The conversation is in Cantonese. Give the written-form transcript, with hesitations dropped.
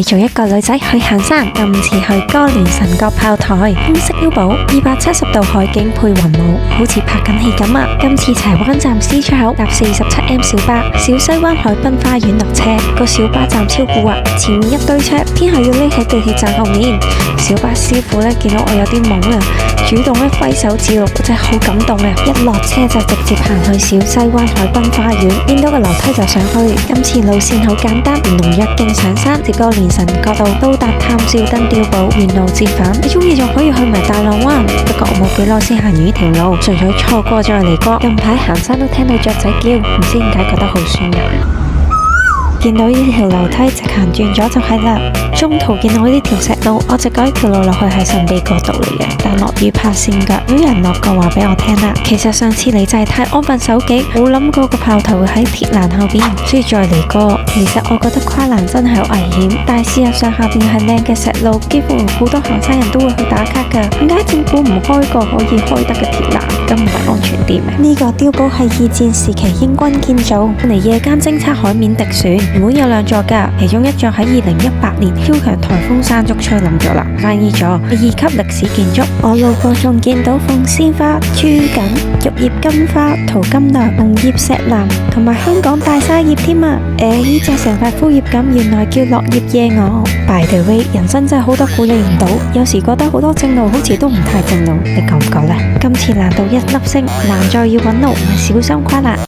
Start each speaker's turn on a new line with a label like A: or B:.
A: 做一個女仔去行山，今次去歌連臣角炮台，空色碉堡，270度海景配雲霧，好似拍緊戲咁啊！今次柴灣站 C 出口搭 47M 小巴，小西灣海濱花園落車，個小巴站超古惑，前面一堆車，偏係要匿喺地鐵站後面。小巴師傅咧見到我有啲懵啊，主動咧揮手指路，真係好感動啊！一落車就直接行去小西灣海濱花園，見到個樓梯就上去。今次路線好簡單，連龍躍徑上山，接歌連臣角道到達探照燈碉堡，沿路折返。你中意就可以去埋大浪灣，不過我冇幾耐先行完呢條路，純粹錯過再嚟過。近排行山都聽到雀仔叫，唔知點解覺得好酸啊！見到呢條樓梯直行轉咗就係啦，中途見到呢條石路，我直覺呢條路落去係神秘角度嚟嘅，但落雨拍跣腳，有人落過話俾我聽啦。其實上次嚟就係太安分守己，冇諗過個炮台會喺鐵欄後邊，所以再嚟過。其實我覺得跨欄真係好危險，但係事實上下邊係靚嘅石路，幾乎好多行山人都會去打卡噶。點解政府唔開個可以開得嘅鐵欄？咁唔係安全啲咩？呢個碉堡係2戰時期英軍建造，嚟夜間偵測海面敵船。原本有2座噶，其中1座喺2018年超強颱風山竹吹冧咗啦，翻呢座係2級歷史建築。我路過仲見到鳳仙花、朱槿、玉葉金花、桃金娘、紅葉石蘭同埋香港大沙葉添啊！呢隻成塊枯葉咁，原來叫落葉夜蛾。By the way， 人生真係好多估你唔到，有時覺得好多正路好似都唔太正路，你覺唔覺呢？今次難到1粒星，難在要揾路，唔係小心跨欄。